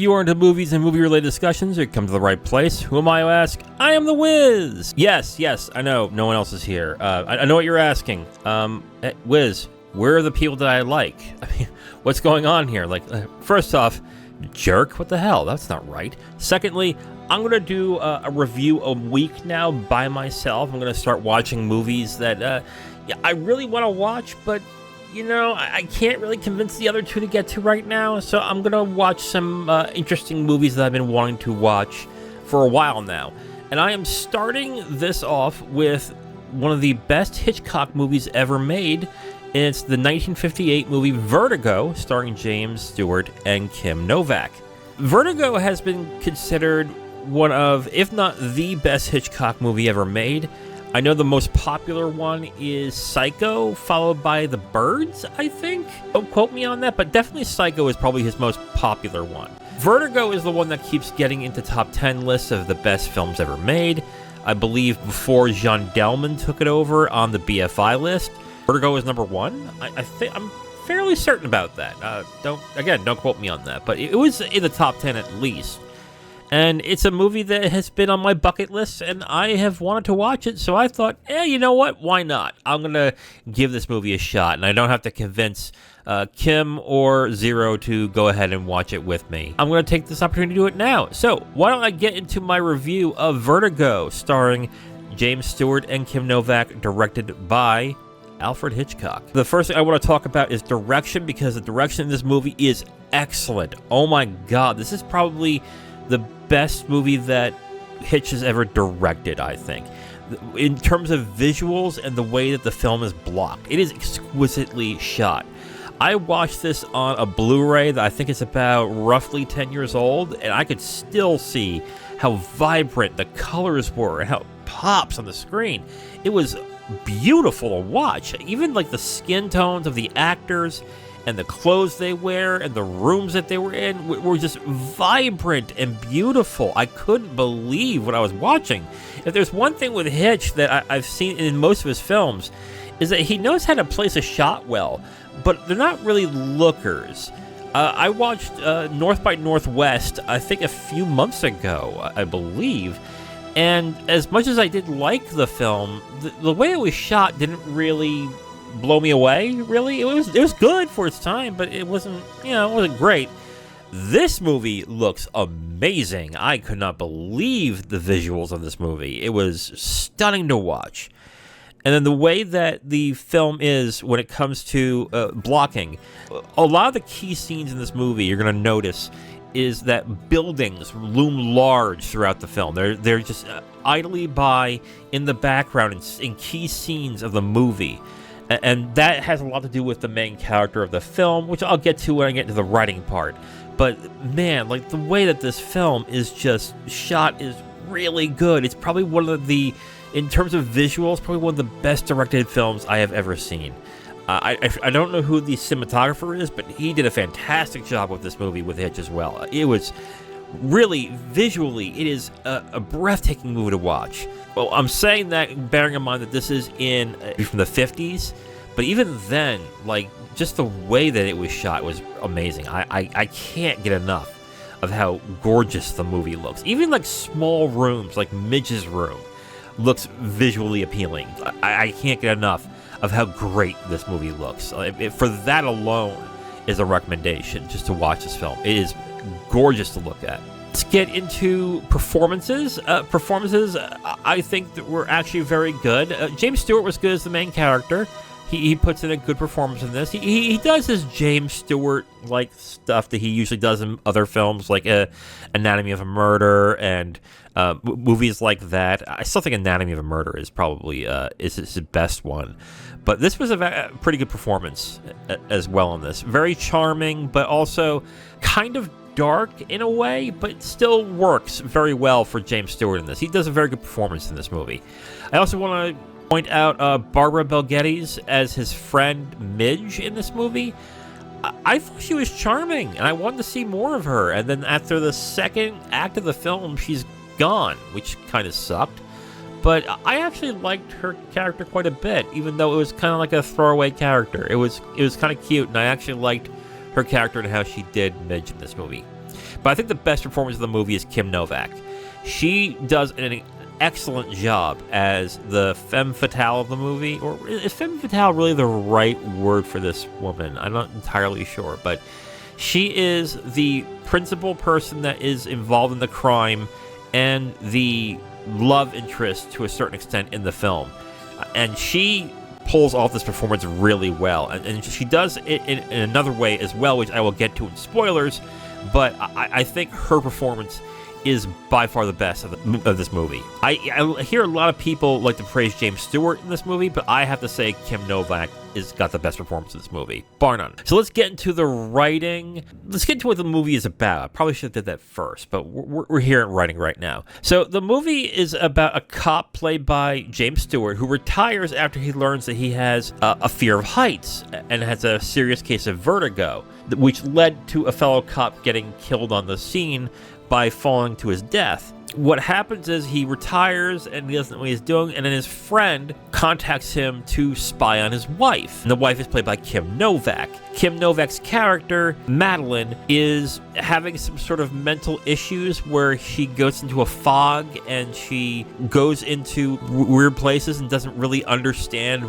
you are into movies and movie-related discussions, you come to the right place. Who am I to ask? I am the Wiz! Yes, I know, no one else is here. I know what you're asking. Wiz, where are the people that I like? I mean, what's going on here? First off, jerk, what the hell? That's not right. Secondly, I'm going to do a review a week now by myself. I'm going to start watching movies that I really want to watch, but I can't really convince the other two to get to right now, so I'm going to watch some interesting movies that I've been wanting to watch for a while now. And I am starting this off with one of the best Hitchcock movies ever made. It's the 1958 movie Vertigo, starring James Stewart and Kim Novak. Vertigo has been considered one of, if not the best Hitchcock movie ever made. I know the most popular one is Psycho, followed by The Birds, I think. Don't quote me on that, but definitely Psycho is probably his most popular one. Vertigo is the one that keeps getting into top 10 lists of the best films ever made. I believe before Jean Delman took it over on the BFI list, Vertigo is number one. I think I'm fairly certain about that. Don't quote me on that, but it was in the top 10 at least. And it's a movie that has been on my bucket list, and I have wanted to watch it, so I thought, you know what? Why not? I'm going to give this movie a shot, and I don't have to convince Kim or Zero to go ahead and watch it with me. I'm going to take this opportunity to do it now. So, why don't I get into my review of Vertigo, starring James Stewart and Kim Novak, directed by Alfred Hitchcock. The first thing I want to talk about is direction, because the direction in this movie is excellent. Oh my god, this is probably the best movie that Hitch has ever directed, I think. In terms of visuals and the way that the film is blocked, it is exquisitely shot. I watched this on a Blu-ray that I think is about roughly 10 years old, and I could still see how vibrant the colors were and how it pops on the screen. It was beautiful to watch. Even the skin tones of the actors and the clothes they wear and the rooms that they were in were just vibrant and beautiful. I couldn't believe what I was watching. If there's one thing with Hitch that I've seen in most of his films, is that he knows how to place a shot well, but they're not really lookers. I watched North by Northwest, I think a few months ago, I believe, and as much as I did like the film, the way it was shot didn't really blow me away, really. It was good for its time, but it wasn't, it wasn't great. This movie looks amazing. I could not believe the visuals of this movie. It was stunning to watch. And then the way that the film is when it comes to blocking, a lot of the key scenes in this movie you're going to notice is that buildings loom large throughout the film. They're just idly by in the background in key scenes of the movie. And that has a lot to do with the main character of the film, which I'll get to when I get to the writing part. But man, the way that this film is just shot is really good. It's probably one of the, in terms of visuals, probably one of the best directed films I have ever seen. I don't know who the cinematographer is, but he did a fantastic job with this movie with Hitch as well. It was really, visually, it is a breathtaking movie to watch. Well, I'm saying that bearing in mind that this is from the 50s, but even then, just the way that it was shot was amazing. I can't get enough of how gorgeous the movie looks. Even small rooms, like Midge's room, looks visually appealing. I can't get enough of how great this movie looks. For that alone is a recommendation, just to watch this film. It is gorgeous to look at. Let's get into performances. I think that were actually very good. James Stewart was good as the main character. He puts in a good performance in this. He does his James Stewart-like stuff that he usually does in other films, like Anatomy of a Murder and movies like that. I still think Anatomy of a Murder is probably is his best one. But this was a pretty good performance as well in this. Very charming, but also kind of dark in a way, but still works very well for James Stewart in this. He does a very good performance in this movie. I also want to point out Barbara Bel Geddes as his friend Midge in this movie. I thought she was charming, and I wanted to see more of her. And then after the second act of the film, she's gone, which kind of sucked. But I actually liked her character quite a bit, even though it was kind of like a throwaway character. It was kind of cute, and I actually liked her character and how she did Midge in this movie. But I think the best performance of the movie is Kim Novak. She does an excellent job as the femme fatale of the movie. Or is femme fatale really the right word for this woman? I'm not entirely sure, but she is the principal person that is involved in the crime and the love interest to a certain extent in the film. And she pulls off this performance really well. And she does it in another way as well, which I will get to in spoilers. But I think her performance is by far the best of this movie. I hear a lot of people like to praise James Stewart in this movie, but I have to say Kim Novak has got the best performance in this movie, bar none. So let's get into the writing. Let's get into what the movie is about. I probably should have did that first, but we're here at writing right now. So the movie is about a cop played by James Stewart who retires after he learns that he has a fear of heights and has a serious case of vertigo, which led to a fellow cop getting killed on the scene by falling to his death. What happens is he retires and he doesn't know what he's doing, and then his friend contacts him to spy on his wife. And the wife is played by Kim Novak. Kim Novak's character, Madeline, is having some sort of mental issues where she goes into a fog and she goes into weird places and doesn't really understand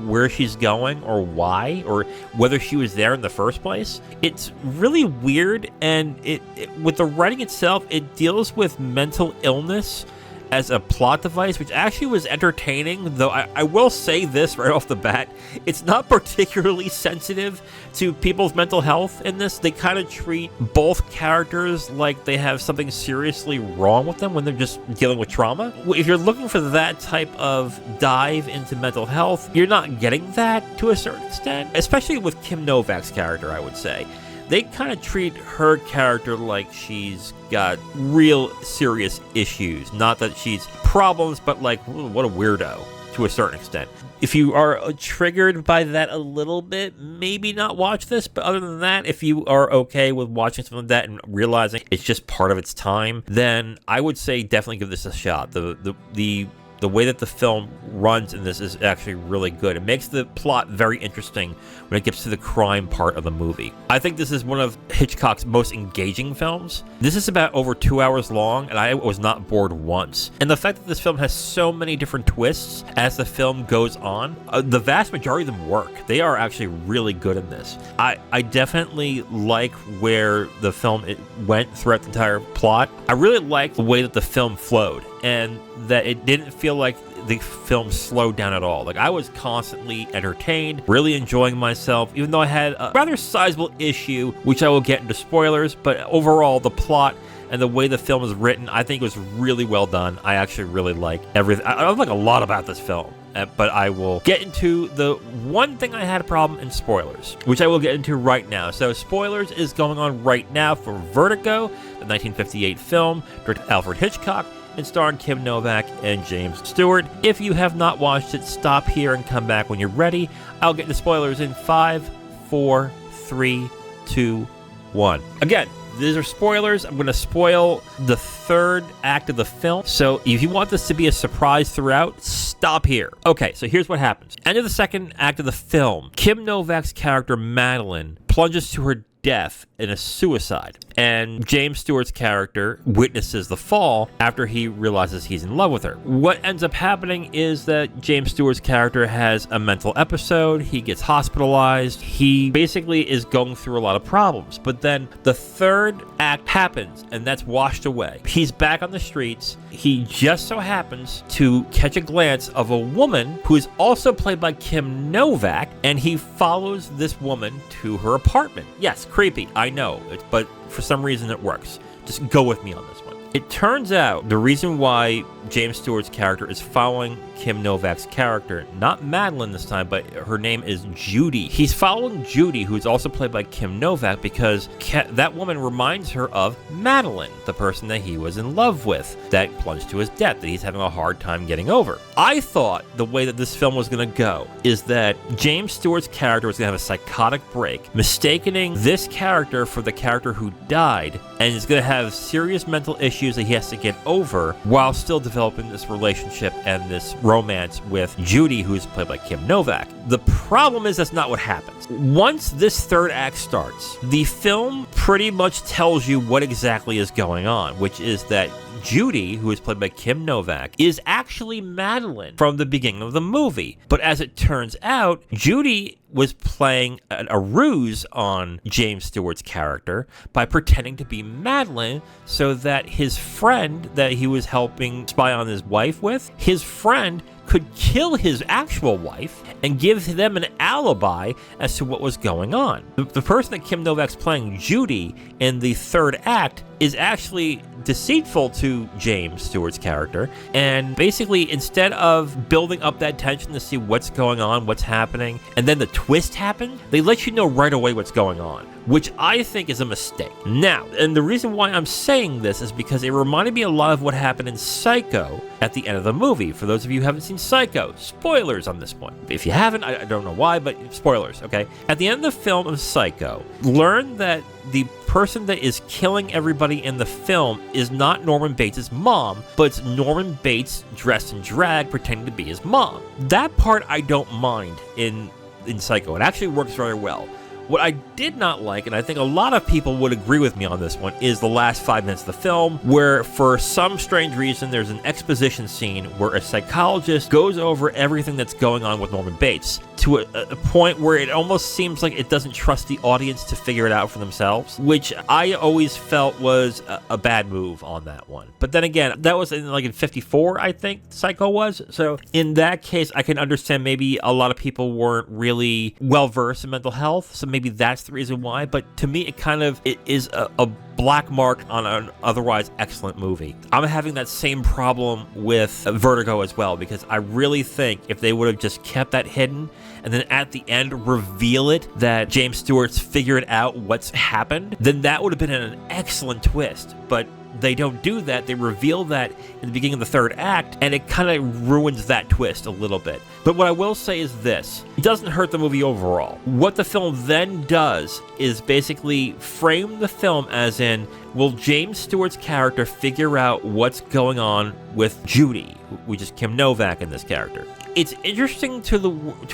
where she's going or why or whether she was there in the first place. It's really weird, and it with the writing itself, it deals with mental illness as a plot device, which actually was entertaining, though I will say this right off the bat, it's not particularly sensitive to people's mental health in this. They kind of treat both characters like they have something seriously wrong with them when they're just dealing with trauma. If you're looking for that type of dive into mental health, you're not getting that to a certain extent, especially with Kim Novak's character, I would say. They kind of treat her character like she's got real serious issues. Not that she's problems, but like, what a weirdo to a certain extent. If you are triggered by that a little bit, maybe not watch this. But other than that, if you are okay with watching something like that and realizing it's just part of its time, then I would say definitely give this a shot. The way that the film runs in this is actually really good. It makes the plot very interesting when it gets to the crime part of the movie. I think this is one of Hitchcock's most engaging films. This is about over 2 hours long, and I was not bored once. And the fact that this film has so many different twists as the film goes on, the vast majority of them work. They are actually really good in this. I definitely like where the film went throughout the entire plot. I really like the way that the film flowed, and that it didn't feel like the film slowed down at all. Like, I was constantly entertained, really enjoying myself, even though I had a rather sizable issue, which I will get into spoilers, but overall, the plot and the way the film is written, I think was really well done. I actually really like everything. I like a lot about this film, but I will get into the one thing I had a problem in spoilers, which I will get into right now. So spoilers is going on right now for Vertigo, the 1958 film, directed by Alfred Hitchcock, and starring Kim Novak and James Stewart. If you have not watched it, stop here and come back when you're ready. I'll get the spoilers in 5, 4, 3, 2, 1. Again, these are spoilers. I'm going to spoil the third act of the film. So if you want this to be a surprise throughout, stop here. Okay, so here's what happens. End of the second act of the film. Kim Novak's character, Madeline, plunges to her death in a suicide, and James Stewart's character witnesses the fall after he realizes he's in love with her. What ends up happening is that James Stewart's character has a mental episode. He gets hospitalized. He basically is going through a lot of problems, but then the third act happens, and that's washed away. He's back on the streets. He just so happens to catch a glance of a woman who is also played by Kim Novak, and he follows this woman to her apartment. Yes, creepy, I know, but for some reason it works. Just go with me on this one. It turns out the reason why James Stewart's character is following Kim Novak's character, not Madeline this time, but her name is Judy. He's following Judy, who's also played by Kim Novak, because that woman reminds her of Madeline, the person that he was in love with, that plunged to his death, that he's having a hard time getting over. I thought the way that this film was going to go is that James Stewart's character was going to have a psychotic break, mistaking this character for the character who died, and is going to have serious mental issues issues that he has to get over while still developing this relationship and this romance with Judy, who's played by Kim Novak. The problem is that's not what happens. Once this third act starts, the film pretty much tells you what exactly is going on, which is that Judy, who is played by Kim Novak, is actually Madeline from the beginning of the movie. But as it turns out, Judy was playing a ruse on James Stewart's character by pretending to be Madeline so that his friend that he was helping spy on his wife with, his friend could kill his actual wife and give them an alibi as to what was going on. The person that Kim Novak's playing, Judy, in the third act is actually deceitful to James Stewart's character, and basically instead of building up that tension to see what's going on, what's happening, and then the twist happened, they let you know right away what's going on, which I think is a mistake. Now, and the reason why I'm saying this is because it reminded me a lot of what happened in Psycho at the end of the movie. For those of you who haven't seen Psycho, spoilers on this point. If you haven't, I don't know why, but spoilers, okay? At the end of the film of Psycho, learn that the person that is killing everybody in the film is not Norman Bates' mom, but it's Norman Bates dressed in drag pretending to be his mom. That part I don't mind in Psycho. It actually works very well. What I did not like, and I think a lot of people would agree with me on this one, is the last 5 minutes of the film, where for some strange reason there's an exposition scene where a psychologist goes over everything that's going on with Norman Bates to a point where it almost seems like it doesn't trust the audience to figure it out for themselves, which I always felt was a bad move on that one. But then again, that was in 54, I think, Psycho was. So in that case, I can understand maybe a lot of people weren't really well-versed in mental health, so maybe that's the reason why. But to me, it is a black mark on an otherwise excellent movie. I'm having that same problem with Vertigo as well, because I really think if they would have just kept that hidden and then at the end reveal it that James Stewart's figured out what's happened, then that would have been an excellent twist. But they don't do that. They reveal that in the beginning of the third act, and it kind of ruins that twist a little bit. But what I will say is this: it doesn't hurt the movie overall. What the film then does is basically frame the film as in, will James Stewart's character figure out what's going on with Judy, which is Kim Novak in this character? It's interesting to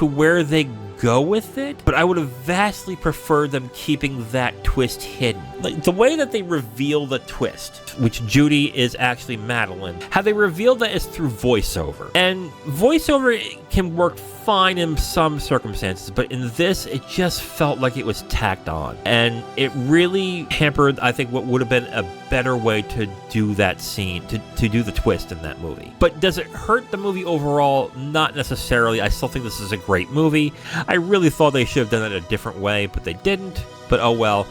where they go with it, but I would have vastly preferred them keeping that twist hidden. Like the way that they reveal the twist, which Judy is actually Madeline, how they reveal that is through voiceover. And voiceover can work fine in some circumstances, but in this, it just felt like it was tacked on. And it really hampered, I think, what would have been a better way to do that scene, to do the twist in that movie. But does it hurt the movie overall? Not necessarily. I still think this is a great movie. I really thought they should have done it a different way, but they didn't. But oh well.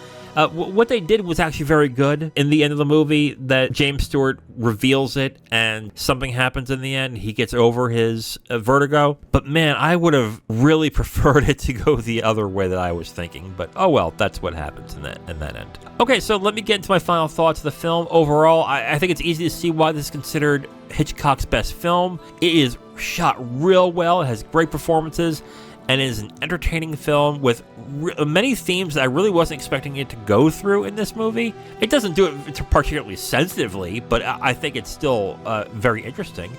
What they did was actually very good in the end of the movie, that James Stewart reveals it and something happens in the end. He gets over his vertigo. But man, I would have really preferred it to go the other way that I was thinking. But oh well, that's what happens in that end. Okay, so let me get into my final thoughts of the film. Overall, I think it's easy to see why this is considered Hitchcock's best film. It is shot real well. It has great performances, and it is an entertaining film with many themes that I really wasn't expecting it to go through in this movie. It doesn't do it particularly sensitively, but I think it's still very interesting.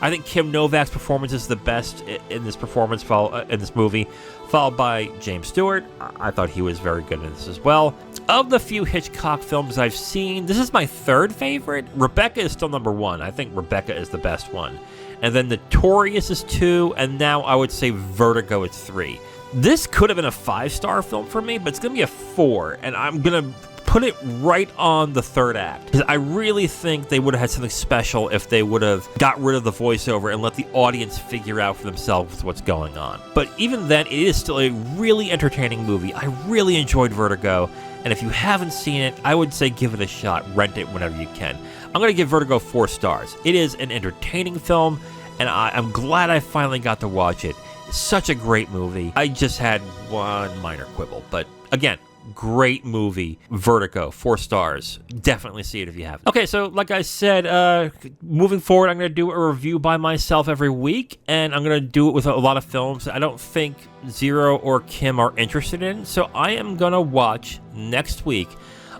I think Kim Novak's performance is the best in this in this movie, followed by James Stewart. I thought he was very good in this as well. Of the few Hitchcock films I've seen, this is my third favorite. Rebecca is still number one. I think Rebecca is the best one. And then Notorious is 2, and now I would say Vertigo is 3. This could have been a 5-star film for me, but it's going to be a 4, and I'm going to put it right on the third act, because I really think they would have had something special if they would have got rid of the voiceover and let the audience figure out for themselves what's going on. But even then, it is still a really entertaining movie. I really enjoyed Vertigo, and if you haven't seen it, I would say give it a shot. Rent it whenever you can. I'm going to give Vertigo 4 stars. It is an entertaining film, and I'm glad I finally got to watch it. It's such a great movie. I just had one minor quibble, but again, great movie. Vertigo, 4 stars. Definitely see it if you haven't. Okay, so like I said, moving forward, I'm going to do a review by myself every week, and I'm going to do it with a lot of films I don't think Zero or Kim are interested in. So I am going to watch next week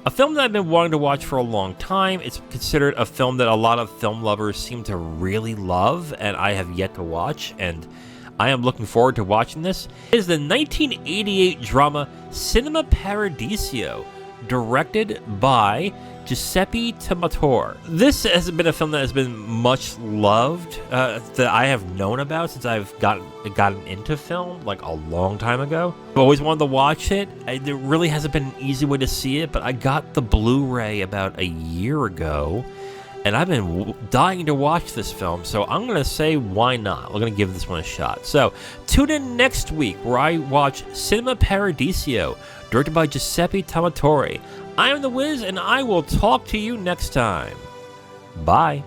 A film that I've been wanting to watch for a long time. It's considered a film that a lot of film lovers seem to really love, and I have yet to watch, and I am looking forward to watching this. It is the 1988 drama Cinema Paradiso, directed by Giuseppe Tornatore. This has been a film that has been much loved, that I have known about since I've gotten into film, like a long time ago. I've always wanted to watch it. There really hasn't been an easy way to see it, but I got the Blu-ray about a year ago, and I've been dying to watch this film, so I'm going to say why not? We're going to give this one a shot. So, tune in next week where I watch Cinema Paradiso, directed by Giuseppe Tornatore. I am The Wiz, and I will talk to you next time. Bye.